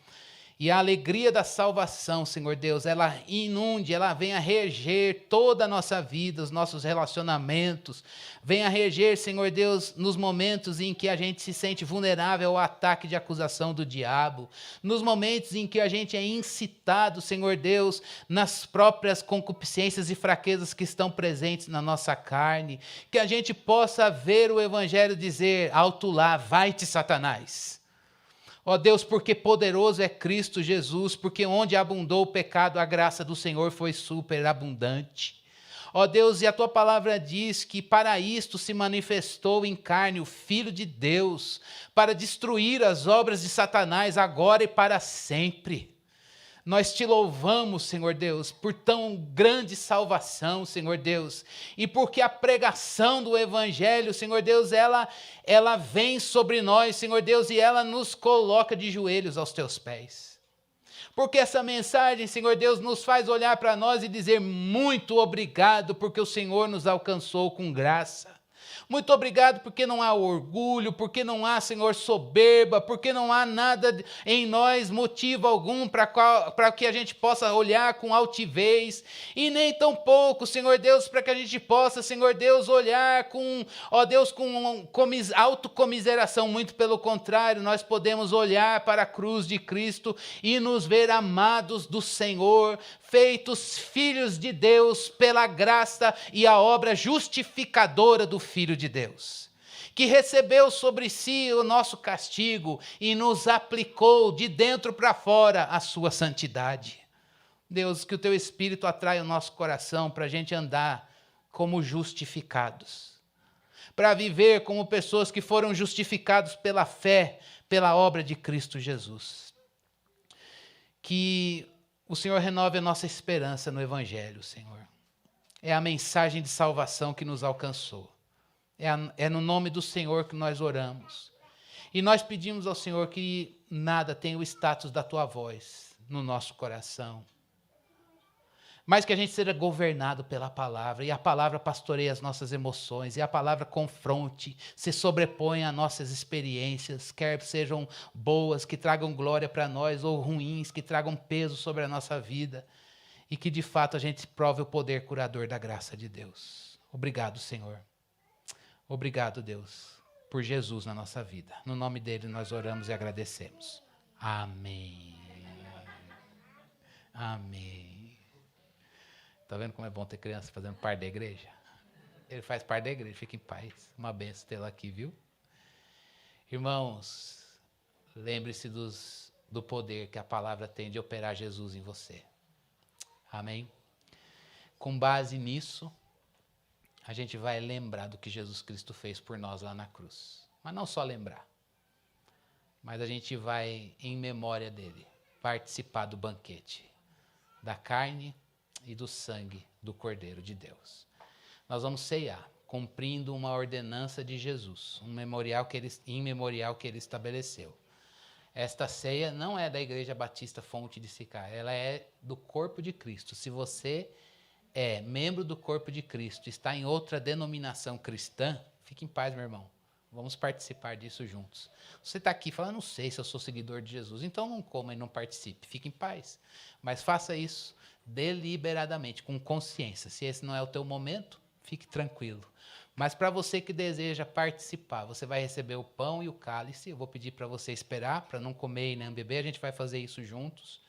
E a alegria da salvação, Senhor Deus, ela inunde, ela venha reger toda a nossa vida, os nossos relacionamentos. Venha reger, Senhor Deus, nos momentos em que a gente se sente vulnerável ao ataque de acusação do diabo. Nos momentos em que a gente é incitado, Senhor Deus, nas próprias concupiscências e fraquezas que estão presentes na nossa carne. Que a gente possa ver o Evangelho dizer, alto lá, vai-te Satanás. Ó Deus, porque poderoso é Cristo Jesus, porque onde abundou o pecado, a graça do Senhor foi superabundante. Ó Deus, e a tua palavra diz que para isto se manifestou em carne o Filho de Deus, para destruir as obras de Satanás agora e para sempre. Nós te louvamos, Senhor Deus, por tão grande salvação, Senhor Deus, e porque a pregação do Evangelho, Senhor Deus, ela vem sobre nós, Senhor Deus, e ela nos coloca de joelhos aos teus pés. Porque essa mensagem, Senhor Deus, nos faz olhar para nós e dizer muito obrigado, porque o Senhor nos alcançou com graça. Muito obrigado porque não há orgulho, porque não há, Senhor, soberba, porque não há nada em nós, motivo algum para que a gente possa olhar com altivez, e nem tampouco, Senhor Deus, para que a gente possa, Senhor Deus, olhar com, ó Deus, com autocomiseração, muito pelo contrário, nós podemos olhar para a cruz de Cristo e nos ver amados do Senhor, feitos filhos de Deus pela graça e a obra justificadora do Filho de Deus, que recebeu sobre si o nosso castigo e nos aplicou de dentro para fora a sua santidade. Deus, que o teu Espírito atraia o nosso coração para a gente andar como justificados, para viver como pessoas que foram justificados pela fé, pela obra de Cristo Jesus. Que o Senhor renove a nossa esperança no Evangelho, Senhor. É a mensagem de salvação que nos alcançou. É no nome do Senhor que nós oramos. E nós pedimos ao Senhor que nada tenha o status da tua voz no nosso coração, mas que a gente seja governado pela palavra, e a palavra pastoreie as nossas emoções, e a palavra confronte, se sobreponha às nossas experiências, quer sejam boas, que tragam glória para nós, ou ruins, que tragam peso sobre a nossa vida, e que de fato a gente prove o poder curador da graça de Deus. Obrigado, Senhor. Obrigado, Deus, por Jesus na nossa vida. No nome dele nós oramos e agradecemos. Amém. Amém. Está vendo como é bom ter criança fazendo parte da igreja? Ele faz parte da igreja, fica em paz. Uma benção tê-lo aqui, viu? Irmãos, lembre-se do poder que a palavra tem de operar Jesus em você. Amém? Com base nisso, a gente vai lembrar do que Jesus Cristo fez por nós lá na cruz. Mas não só lembrar, mas a gente vai, em memória dele, participar do banquete, da carne e do sangue do Cordeiro de Deus. Nós vamos ceiar, cumprindo uma ordenança de Jesus, em memorial que ele estabeleceu. Esta ceia não é da Igreja Batista Fonte de Sicá, ela é do corpo de Cristo. Se você é membro do corpo de Cristo, está em outra denominação cristã, fique em paz, meu irmão. Vamos participar disso juntos. Você está aqui falando, não sei se eu sou seguidor de Jesus, então não coma e não participe. Fique em paz. Mas faça isso deliberadamente, com consciência. Se esse não é o teu momento, fique tranquilo. Mas para você que deseja participar, você vai receber o pão e o cálice. Eu vou pedir para você esperar, para não comer e nem beber. A gente vai fazer isso juntos.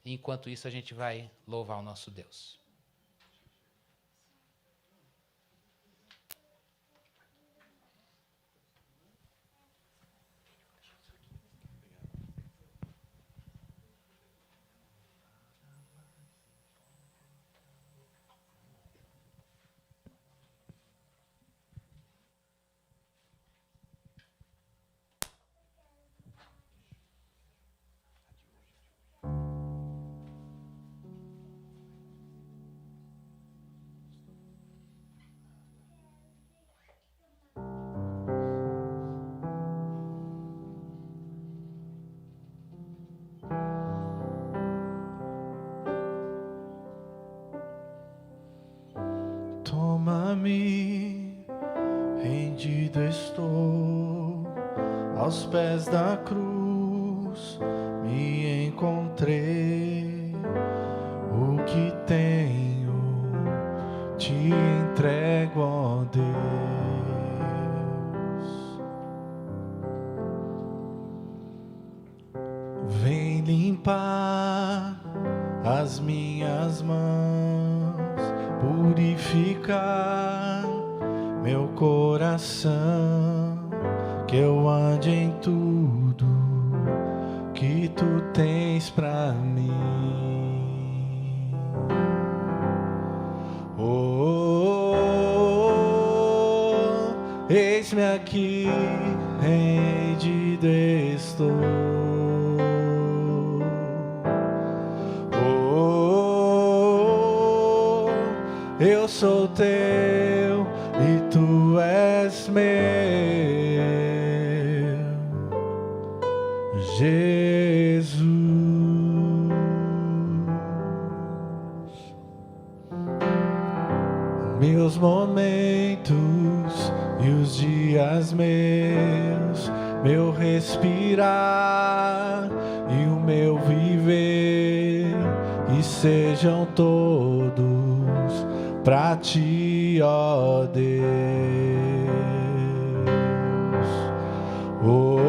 E enquanto isso, a gente vai louvar o nosso Deus. Toma-me, rendido estou, aos pés da cruz me encontrei. O que tenho te entrego, ó Deus. Vem limpar as minhas mãos, purificar meu coração, que eu ande em tudo que tu tens pra mim. Oh, eis-me aqui, rendido estou. Oh, eu sou teu e tu és meu, Jesus. Meus momentos e os dias meus, meu respirar e o meu viver, e sejam todos pra ti, ó Deus. Oh,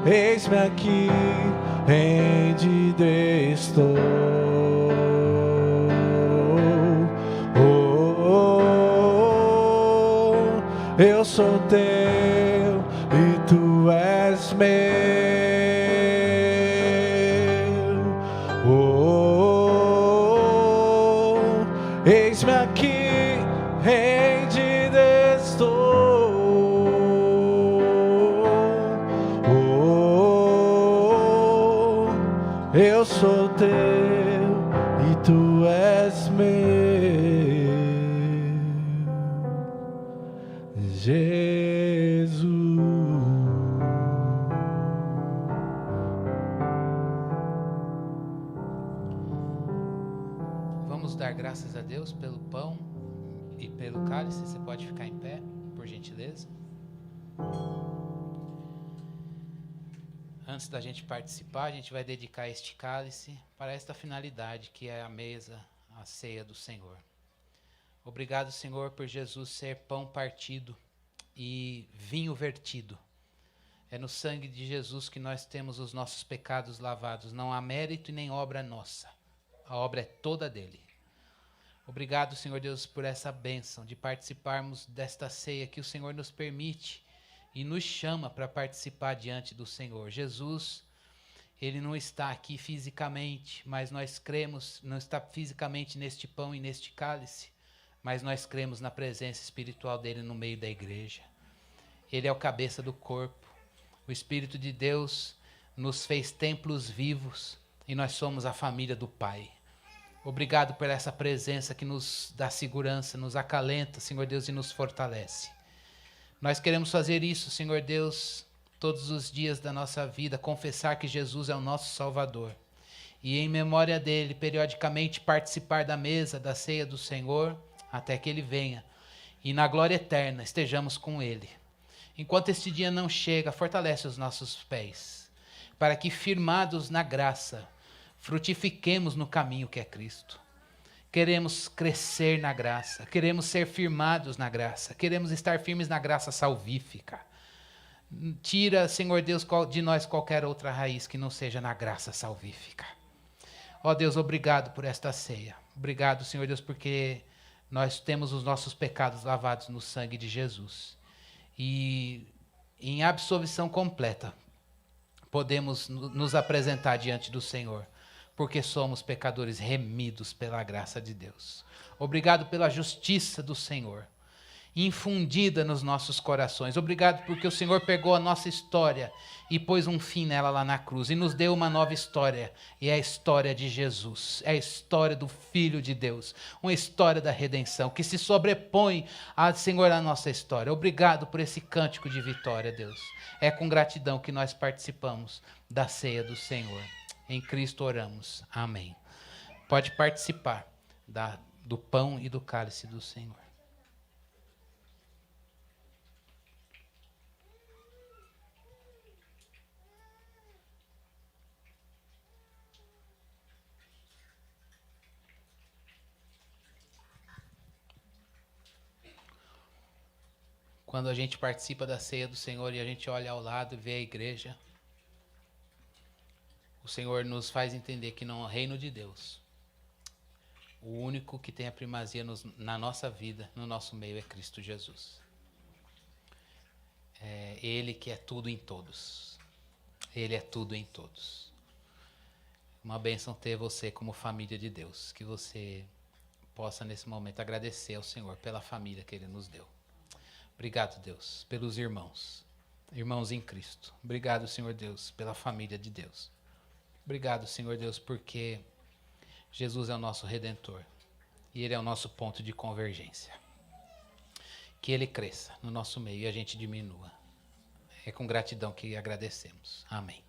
eis-me aqui, rendido estou. Eu sou teu e tu és meu. Oh, eis-me aqui, rendido estou. Oh, eu sou teu e tu és meu. Jesus. Vamos dar graças a Deus pelo pão e pelo cálice. Você pode ficar em pé, por gentileza. Antes da gente participar, a gente vai dedicar este cálice para esta finalidade, que é a mesa, a ceia do Senhor. Obrigado, Senhor, por Jesus ser pão partido e vinho vertido. É no sangue de Jesus que nós temos os nossos pecados lavados. Não há mérito e nem obra nossa. A obra é toda dele. Obrigado, Senhor Deus, por essa bênção de participarmos desta ceia que o Senhor nos permite e nos chama para participar diante do Senhor. Jesus, ele não está aqui fisicamente, mas nós cremos, não está fisicamente neste pão e neste cálice, mas nós cremos na presença espiritual dele no meio da igreja. Ele é o cabeça do corpo. O Espírito de Deus nos fez templos vivos e nós somos a família do Pai. Obrigado por essa presença que nos dá segurança, nos acalenta, Senhor Deus, e nos fortalece. Nós queremos fazer isso, Senhor Deus, todos os dias da nossa vida, confessar que Jesus é o nosso Salvador. E em memória dele, periodicamente participar da mesa, da ceia do Senhor, até que ele venha. E na glória eterna estejamos com ele. Enquanto este dia não chega, fortalece os nossos pés, para que, firmados na graça, frutifiquemos no caminho que é Cristo. Queremos crescer na graça, queremos ser firmados na graça, queremos estar firmes na graça salvífica. Tira, Senhor Deus, de nós qualquer outra raiz que não seja na graça salvífica. Ó Deus, obrigado por esta ceia. Obrigado, Senhor Deus, porque nós temos os nossos pecados lavados no sangue de Jesus. E em absolvição completa, podemos nos apresentar diante do Senhor, porque somos pecadores remidos pela graça de Deus. Obrigado pela justiça do Senhor, infundida nos nossos corações. Obrigado porque o Senhor pegou a nossa história e pôs um fim nela lá na cruz e nos deu uma nova história, e é a história de Jesus, é a história do Filho de Deus, uma história da redenção que se sobrepõe, Senhor, à nossa história. Obrigado por esse cântico de vitória, Deus. É com gratidão que nós participamos da ceia do Senhor. Em Cristo oramos. Amém. Pode participar do pão e do cálice do Senhor. Quando a gente participa da ceia do Senhor e a gente olha ao lado e vê a igreja, o Senhor nos faz entender que no reino de Deus, o único que tem a primazia na nossa vida, no nosso meio, é Cristo Jesus. É Ele que é tudo em todos. Ele é tudo em todos. Uma bênção ter você como família de Deus. Que você possa, nesse momento, agradecer ao Senhor pela família que Ele nos deu. Obrigado, Deus, pelos irmãos. Irmãos em Cristo. Obrigado, Senhor Deus, pela família de Deus. Obrigado, Senhor Deus, porque Jesus é o nosso Redentor e Ele é o nosso ponto de convergência. Que Ele cresça no nosso meio e a gente diminua. É com gratidão que agradecemos. Amém.